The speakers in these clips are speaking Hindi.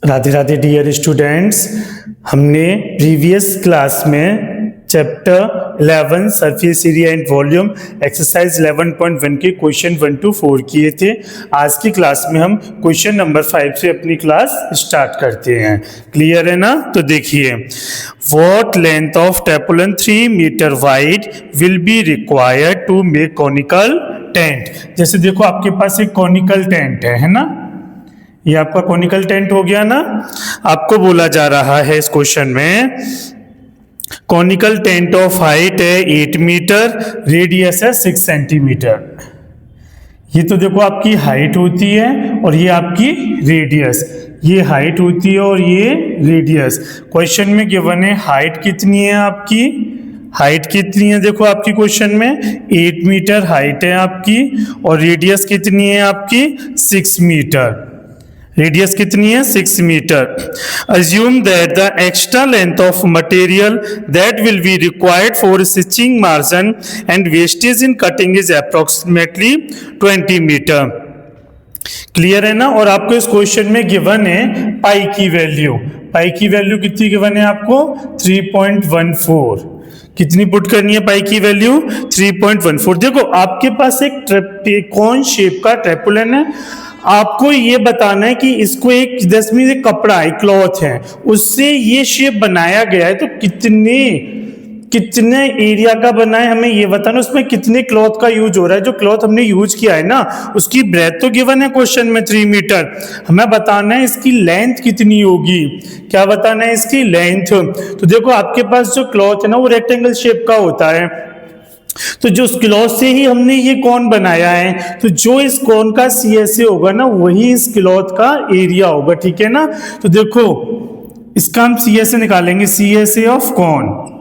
Radhe Radhe dear students. हमने प्रीवियस क्लास में chapter 11 surface area and volume exercise 11.1 के क्वेश्चन 1 to 4 किए थे। आज की क्लास में हम क्वेश्चन नंबर 5 से अपनी क्लास स्टार्ट करते हैं। क्लियर है ना? तो देखिए, what length of tarpaulin 3 metre wide will be required to make conical tent. जैसे देखो आपके पास एक कॉनिकल टेंट है ना, ये आपका कॉनिकल टेंट हो गया ना। आपको बोला जा रहा है इस क्वेश्चन में कॉनिकल टेंट ऑफ हाइट है 8 मीटर, रेडियस है 6 सेंटीमीटर। ये तो देखो आपकी हाइट होती है और ये आपकी रेडियस, ये हाइट होती है और ये रेडियस। क्वेश्चन में गिवन है हाइट कितनी है आपकी, हाइट कितनी है देखो आपकी क्वेश्चन में 8 मीटर हाइट है आपकी और रेडियस कितनी है आपकी 6 मीटर। रेडियस कितनी है 6 metre. Assume that the extra length of material that will be required for stitching margin and wastage in cutting is approximately 20 meter. Clear है ना? और आपको इस क्वेश्चन में गिवन है पाई की वैल्यू। पाई की वैल्यू कितनी गिवन है आपको 3.14। कितनी पुट करनी है पाई की वैल्यू 3.14। देखो आपके पास एक ट्रेपेकॉन शेप का ट्रेपोलन है, आपको ये बताना है कि इसको एक दसवीं एक कपड़ा है, क्लॉथ है, उससे ये शेप बनाया गया है, तो कितने एरिया का बना है हमें ये बताना, उसमें कितने क्लॉथ का यूज हो रहा है। जो क्लॉथ हमने यूज किया है ना उसकी ब्रेथ तो गिवन है क्वेश्चन में 3 मीटर, हमें बताना है इसकी लेंथ कितनी होगी। क्या बताना है इसकी लेंथ। तो देखो आपके पास जो क्लॉथ है ना वो रेक्टेंगल शेप का होता है, तो जो उस क्लॉथ से ही हमने ये कॉन बनाया है, तो जो इस कॉन का CSA होगा ना वही इस क्लॉथ का एरिया होगा। ठीक है ना? तो देखो इसका हम CSA निकालेंगे, CSA of cone.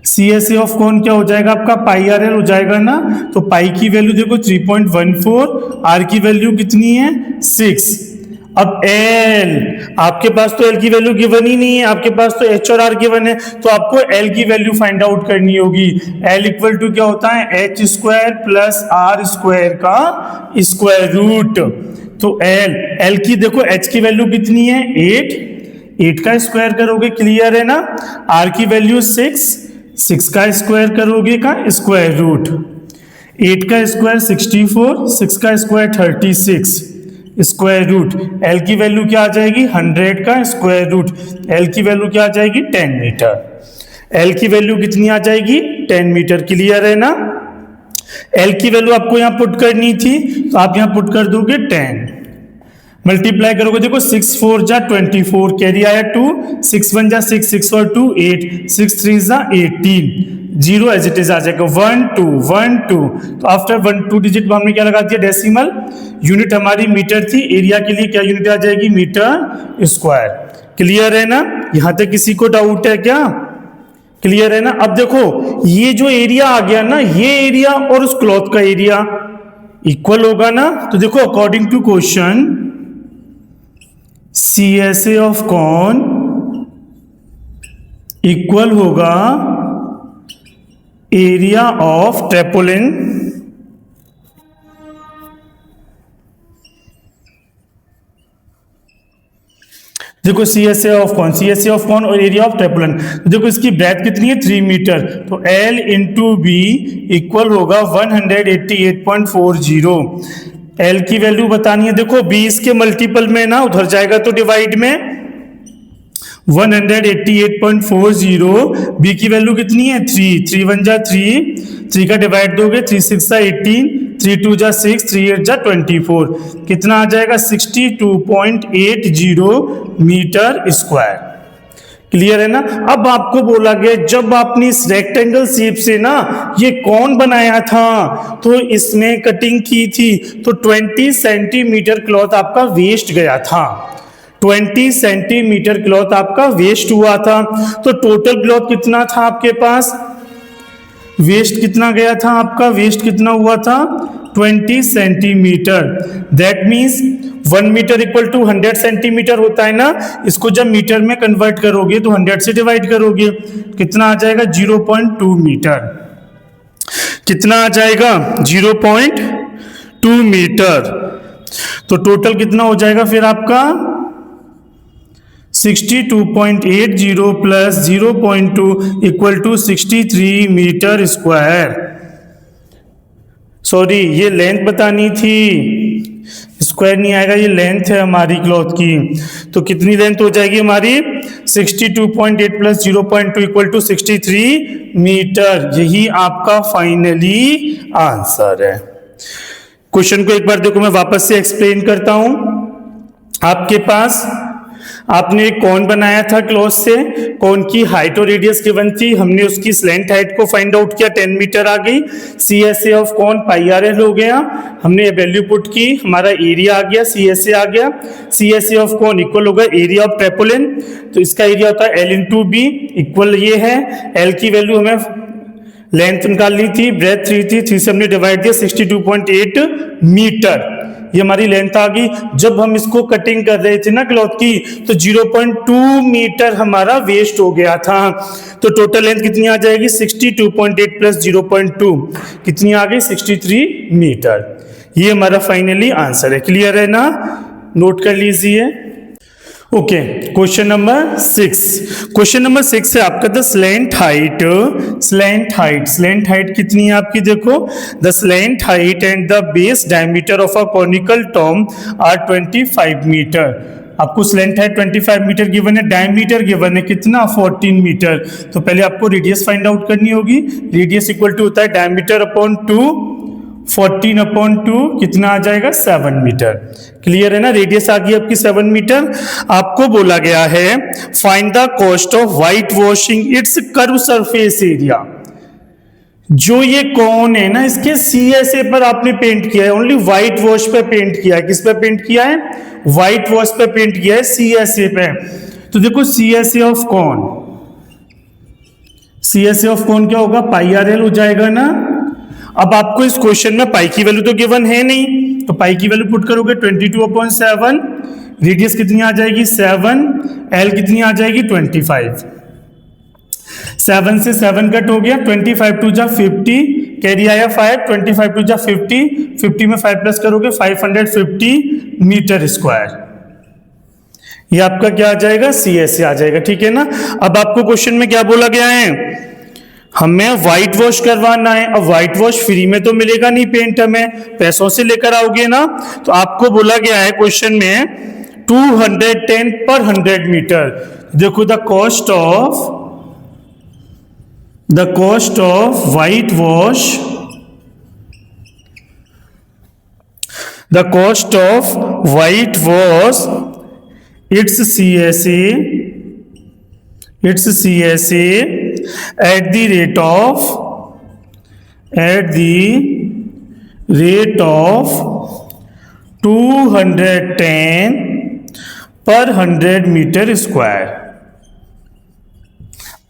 CSA of cone क्या हो जाएगा आपका पाई RL हो जाएगा ना। तो पाई की वैल्यू देखो 3.14, R की वैल्यू कितनी है 6। अब L, आपके पास तो L की वैल्यू गिवन ही नहीं है, आपके पास तो H और R गिवन है, तो आपको L की वैल्यू फाइंड आउट करनी होगी। L इक्वल टू क्या होता है H square plus R square का स्क्वायर रूट। तो L की देखो H की वैल्यू कितनी है 8 का स्क्वायर करोगे, क्लियर है ना। R की वैल्यू 6 का स्क्वायर करोगे का स्क्वायर रूट। 8 का स्क्वायर 64, 6 का स्क्वायर 36 स्क्वायर रूट। L की वैल्यू क्या आ जाएगी 100 का स्क्वायर रूट। L की वैल्यू क्या आ जाएगी 10 मीटर। L की वैल्यू कितनी आ जाएगी 10 मीटर। क्लियर है ना? L की वैल्यू आपको यहां पुट करनी थी, तो आप यहां पुट कर दोगे 10, मल्टीप्लाई करोगे, देखो 6 4 जा 24, कैरी आया 2, 6 1 जा 6, 6 और 2 8, 6 3 जा 18, 0 एज इट इज आ जाएगा 1 2 1 2। तो आफ्टर 1 2 डिजिट हमने क्या लगा दिया डेसिमल। यूनिट हमारी मीटर थी, एरिया के लिए क्या यूनिट आ जाएगी मीटर स्क्वायर। क्लियर है ना? यहां तक किसी को डाउट है क्या? क्लियर है ना? अब देखो ये जो एरिया आ गया ना, ये एरिया और उस क्लॉथ का एरिया इक्वल होगा ना। तो देखो according to question CSA of cone equal होगा एरिया ऑफ ट्रेपोलिन देखो CSA ऑफ कॉन और एरिया ऑफ ट्रेपोलिन। तो देखो इसकी ब्रेथ कितनी है 3 मीटर, तो L इंटू बी इक्वल होगा 188.40। L की वैल्यू बतानी है, देखो 20 के मल्टीपल में ना उधर जाएगा तो डिवाइड में 188.40। बी की वैल्यू कितनी है 3 1 जा 3 का डिवाइड दोगे 3 6 जा 18, 3 2 जा 6, 3 8 जा 24, कितना आ जाएगा 62.80 मीटर स्क्वायर। क्लियर है ना? अब आपको बोला गया जब आपने इस रेक्टेंगल शेप से ना ये कौन बनाया था तो इसमें कटिंग की थी, तो 20 सेंटीमीटर क्लॉथ आपका वेस्ट गया था। 20 सेंटीमीटर क्लॉथ आपका वेस्ट हुआ था। तो टोटल क्लॉथ कितना था आपके पास, वेस्ट कितना गया था आपका, वेस्ट कितना हुआ था 20 centimetre. That means 1 metre equal to 100 centimetre होता है ना, इसको जब मीटर में कन्वर्ट करोगे तो 100 से डिवाइड करोगे, कितना आ जाएगा 0.2 मीटर। कितना आ जाएगा 0.2 मीटर। तो टोटल कितना हो जाएगा फिर आपका 62.80 plus 0.2 equal to 63 metre square. Sorry, ये लेंथ बतानी थी, स्क्वायर नहीं आएगा, ये लेंथ है हमारी क्लॉथ की। तो कितनी लेंथ हो जाएगी हमारी? 62.8 प्लस 0.2 इक्वल टू 63 मीटर। यही आपका फाइनली आंसर है। क्वेश्चन को एक बार देखो, मैं वापस से एक्सप्लेन करता हूं। आपके पास आपने एक कोन बनाया था क्लॉथ से, कोन की हाइट और रेडियस गिवन थी, हमने उसकी स्लैंट हाइट को फाइंड आउट किया, 10 मीटर आ गई। CSA of cone pi RL हो गया, हमने वैल्यू पुट की, हमारा एरिया आ गया, CSA आ गया। CSA ऑफ कोन इक्वल होगा एरिया ऑफ ट्रेपोलिन, तो इसका एरिया होता है L इंटू बी, इक्वल ये है। L की वैल्यू हमें लेंथ निकालनी थी, ब्रेथ 3 थी, 3 से हमने डिवाइड दिया, 62.8 मीटर, ये हमारी लेंथ आ गई। जब हम इसको कटिंग कर रहे थे ना क्लॉथ की, तो 0.2 मीटर हमारा वेस्ट हो गया था। तो टोटल लेंथ कितनी आ जाएगी? 62.8 प्लस 0.2 कितनी आ गई? 63 मीटर। ये हमारा फाइनली आंसर है। क्लियर है ना? नोट कर लीजिए। Okay, question number 6। Question number 6 है आपका the slant height. Slant height कितनी है आपकी? देखो, the slant height and the base diameter of a conical tomb are 25 metre. आपको स्लैंट हाइट 25 मीटर गिवन है, डायमीटर गिवन है कितना? 14 मीटर। तो पहले आपको रेडियस फाइंड आउट करनी होगी। रेडियस इक्वल टू होता है डायमीटर अपॉन 2, 14 अपॉन 2 कितना आ जाएगा? 7 मीटर। क्लियर है ना? रेडियस आ गई आपकी 7 मीटर। आपको बोला गया है find the cost of white washing it's curve surface area. जो ये कौन है ना, इसके CSA पर आपने पेंट किया है, ओनली व्हाइट वॉश पे पेंट किया है। किस पे पेंट किया है? व्हाइट वॉश पे पेंट किया है, CSA पे। तो देखो CSA ऑफ कौन, CSA ऑफ कौन क्या होगा? पाई RL हो जाएगा ना। अब आपको इस क्वेश्चन में पाई की वैल्यू तो गिवन है नहीं, तो पाई की वैल्यू पुट करोगे 22/7, रेडियस कितनी आ जाएगी? 7, L कितनी आ जाएगी? 25। 7 से 7 कट हो गया, 25 टू जा 50, कैरी आया 5, 25 टू जा 50, 50 में 5 प्लस करोगे 550 मीटर स्क्वायर। ये आपका क्या आ जाएगा? CSA आ जाएगा। ठीक है ना? अब आपको क्वेश्चन में क्या बोला गया है? हमें व्हाइट वॉश करवाना है। अब व्हाइट वॉश फ्री में तो मिलेगा नहीं, पेंट हमें पैसों से लेकर आओगे ना। तो आपको बोला गया है क्वेश्चन में 210 पर 100 मीटर। देखो, the cost of white wash, the cost of white wash it's CSA at the rate of 210 पर 100 मीटर स्क्वायर।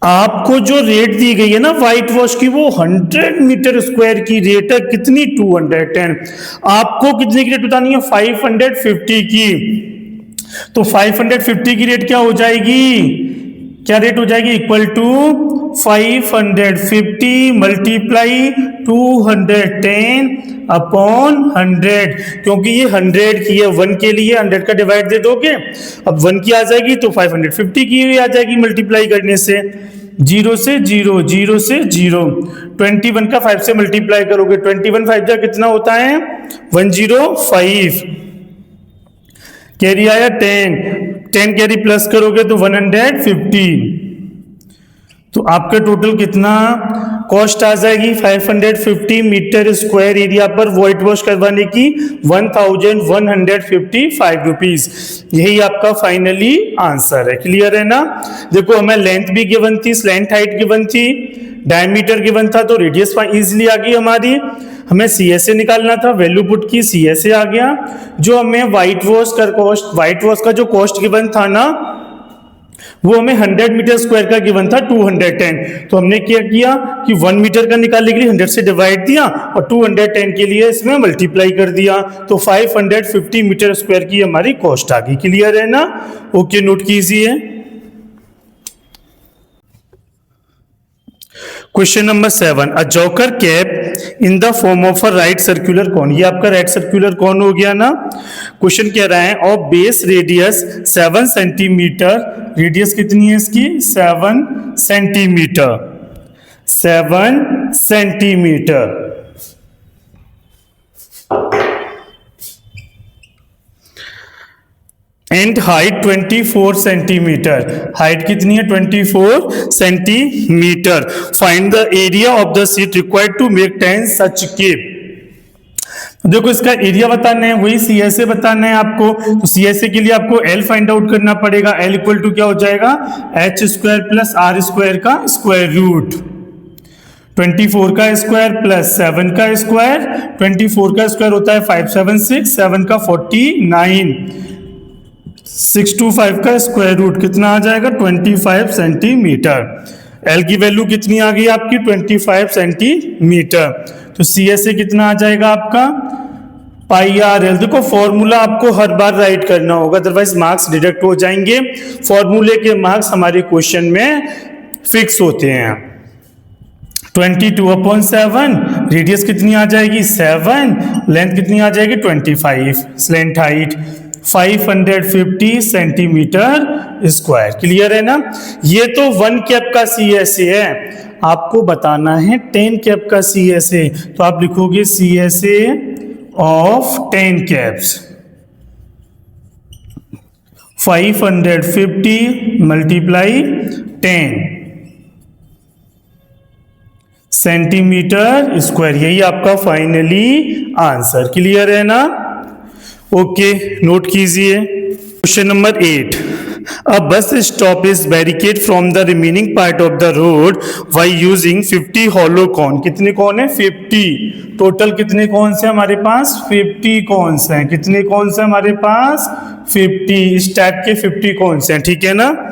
आपको जो रेट दी गई है ना व्हाइट वॉश की, वो 100 मीटर स्क्वायर की रेट है। कितनी? 210। आपको कितने की रेट बतानी है? 550 की। तो 550 की रेट क्या हो जाएगी? क्या रेट हो जाएगी? इक्वल टू 550 मल्टीप्लाई 210 अपॉन 100, क्योंकि ये 100 की है, 1 के लिए 100 का डिवाइड दे दोगे। अब 1 की आ जाएगी तो 550 की भी आ जाएगी मल्टीप्लाई करने से। 0 से 0, 0 से 0, 21 का 5 से मल्टीप्लाई करोगे, 21 5 जा कितना होता है? 105, कैरी आया 10 कैरी प्लस करोगे तो 150। तो आपका टोटल कितना कॉस्ट आ जाएगी? 550 मीटर स्क्वायर एरिया पर व्हाइट वॉश करवाने की 1155 रुपीज। यही आपका फाइनली आंसर है। क्लियर है ना? देखो, हमें लेंथ भी गिवन थी, स्लैंट हाइट गिवन थी, डायमीटर गिवन था, तो रेडियस इजिली आ गई हमारी। हमें CSA निकालना था, वैल्यू पुट की, CSA आ गया। जो हमें व्हाइट वॉश का जो कॉस्ट गिवन था ना, वो हमें 100 मीटर स्क्वायर का गिवन था 210। तो हमने क्या किया कि 1 मीटर का निकालने के लिए 100 से डिवाइड दिया और 210 के लिए इसमें मल्टीप्लाई कर दिया, तो 550 मीटर स्क्वायर की हमारी कॉस्ट आ गई। क्लियर है ना? ओके, नोट कीजिए। Question number 7, a joker cap in the form of a right circular cone. ये आपका राइट सर्कुलर कॉन हो गया ना। क्वेश्चन कह रहा है of base radius 7 centimetre, radius कितनी है इसकी 7 centimetre, 7 centimetre. And height 24 centimetre, height कितनी है 24 centimetre. Find the area of the sheet required to make 10 such caps. देखो इसका एरिया बताना है, वही सीएसए बताना है आपको। तो सीएसए के लिए आपको एल फाइंड आउट करना पड़ेगा। एल इक्वल टू क्या हो जाएगा, H square plus R square का स्क्वायर रूट, 24 का स्क्वायर प्लस 7 का स्क्वायर। 24 का स्क्वायर होता है 576, 7 का 49, 625 का स्क्वायर रूट कितना आ जाएगा 25 सेंटीमीटर। एल की वैल्यू कितनी आ गई आपकी 25 सेंटीमीटर। तो सीएसए कितना आ जाएगा आपका पाई आर एल। देखो फॉर्मूला आपको हर बार राइट करना होगा, अदरवाइज मार्क्स डिडक्ट हो जाएंगे। फॉर्मूले के मार्क्स हमारे क्वेश्चन में फिक्स होते हैं। 22/7, रेडियस कितनी आ जाएगी 7, लेंथ कितनी आ जाएगी 25, slant height 550 centimetre square. Clear है ना। ये तो 1 कैप का सीएसए है, आपको बताना है 10 कैप का सीएसए। तो आप लिखोगे CSA of 10 caps 550 multiply 10 centimetre square. यही आपका फाइनली आंसर। क्लियर है ना। ओके, नोट कीजिए। Question number 8, a bus stop is barricade from the remaining part of the road by using 50 hollow cone। कितने कौन है 50, टोटल कितने कौन से हमारे पास 50 कौन से हैं। कितने कौन से हमारे पास 50, इस टाइप के 50 कौन से हैं, ठीक है ना।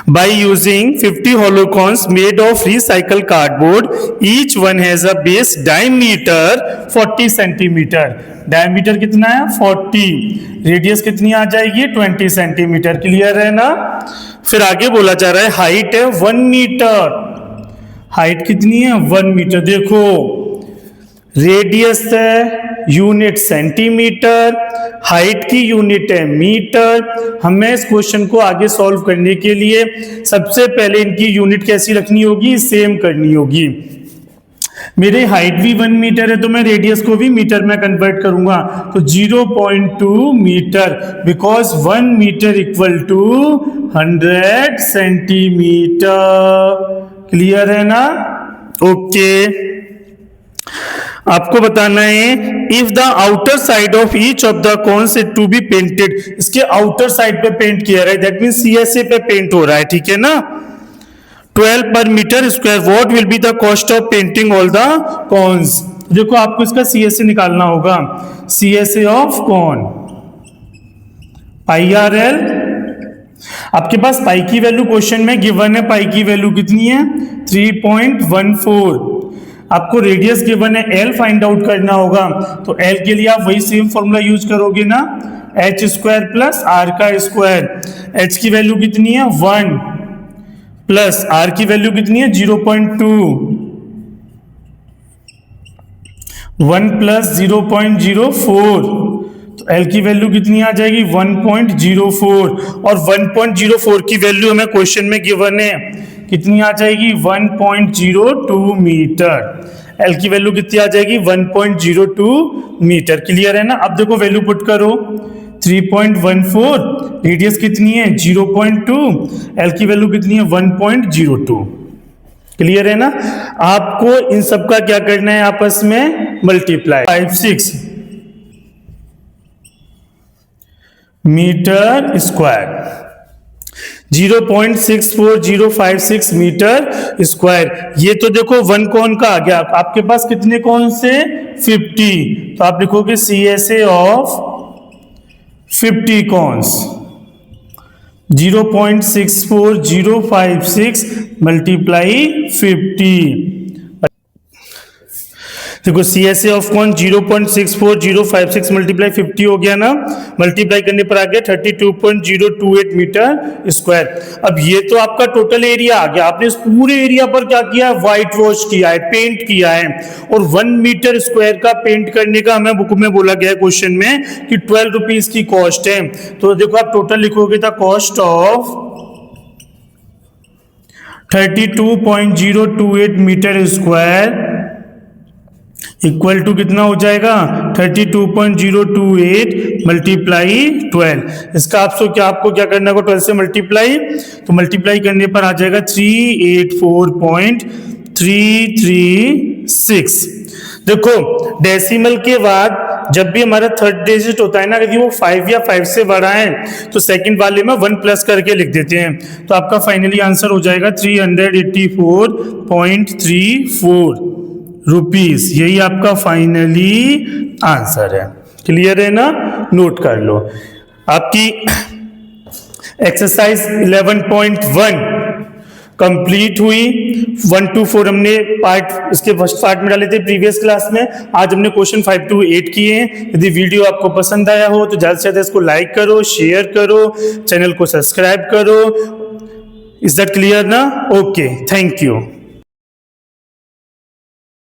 By using 50 hollow cones made of recycled cardboard, each one has a base diameter 40 centimetre. Diameter कितना है 40, रेडियस कितनी आ जाएगी 20 सेंटीमीटर। क्लियर है ना। फिर आगे बोला जा रहा है हाइट है 1 मीटर, हाइट कितनी है 1 मीटर। देखो रेडियस है यूनिट सेंटीमीटर, हाइट की यूनिट है मीटर। हमें इस क्वेश्चन को आगे सॉल्व करने के लिए सबसे पहले इनकी यूनिट कैसी रखनी होगी, सेम करनी होगी। मेरे हाइट भी 1 मीटर है तो मैं रेडियस को भी मीटर में कन्वर्ट करूंगा, तो 0.2 metre, because 1 metre equal to 100 centimetre. Clear है ना। ओके, आपको बताना है if the outer side of each of the cones is to be painted. इसके आउटर साइड पे पेंट किया रहा है, दैट मीन सीएसए पे पेंट हो रहा है, ठीक है ना। 12 पर metre square, what will be the cost of painting all the cones. देखो आपको इसका सीएसए निकालना होगा। CSA of cone pi R L. आपके पास पाई की वैल्यू क्वेश्चन में गिवन है, पाई की वैल्यू कितनी है 3.14। आपको रेडियस गिवन है, एल फाइंड आउट करना होगा। तो एल के लिए आप वही सेम फॉर्मूला यूज करोगे ना, एच स्क्वायर प्लस आर का स्क्वायर। एच की वैल्यू कितनी है 1 प्लस आर की वैल्यू कितनी है 0.2, 1 प्लस 0.04, तो एल की वैल्यू कितनी आ जाएगी 1.04। और 1.04 की वैल्यू हमें क्वेश्चन में गिवन है, कितनी आ जाएगी 1.02 मीटर। एल की वैल्यू कितनी आ जाएगी 1.02 मीटर। क्लियर है ना। अब देखो वैल्यू पुट करो 3.14, रेडियस कितनी है 0.2, एल की वैल्यू कितनी है 1.02। क्लियर है ना। आपको इन सब का क्या करना है आपस में multiply. 56 metre square, 0.64056 metre square. ये तो देखो 1 कौन का आ गया। आपके पास कितने कौन से 50, तो आप लिखोगे सीएसए ऑफ 50 कॉन्स 0.64056 मल्टीप्लाई 50। देखो सीएसए ऑफ कौन 0.64056 मल्टीप्लाई 50 हो गया ना। मल्टीप्लाई करने पर आ गया 32.028 मीटर स्क्वायर। अब ये तो आपका टोटल एरिया आ गया। आपने इस पूरे एरिया पर क्या किया है, व्हाइट वॉश किया है, पेंट किया है। और 1 मीटर स्क्वायर का पेंट करने का हमें बुक में बोला गया है क्वेश्चन में कि 12 रुपीज की कॉस्ट है। तो देखो आप टोटल लिखोगे था cost of 32.028 metre square equal to कितना हो जाएगा 32.028 मल्टीप्लाई 12। इसका आपको क्या करना होगा 12 से मल्टीप्लाई, तो मल्टीप्लाई करने पर आ जाएगा 384.336। देखो डेसिमल के बाद जब भी हमारा थर्ड डिजिट होता है ना, यदि वो 5 या 5 से बड़ा है तो सेकंड वाले में 1 प्लस करके लिख देते हैं। तो आपका फाइनली आंसर हो जाएगा 384.34 रुपीस। यही आपका फाइनली आंसर है। क्लियर है ना, नोट कर लो। आपकी एक्सरसाइज 11.1 कंप्लीट हुई। 1 to 4 हमने पार्ट इसके फर्स्ट पार्ट में डाले थे प्रीवियस क्लास में। आज हमने क्वेश्चन 5 to 8 किए हैं। यदि वीडियो आपको पसंद आया हो तो ज्यादा से ज्यादा इसको लाइक करो, शेयर करो, चैनल को सब्सक्राइब करो। इज दैट क्लियर ना? Okay, thank you.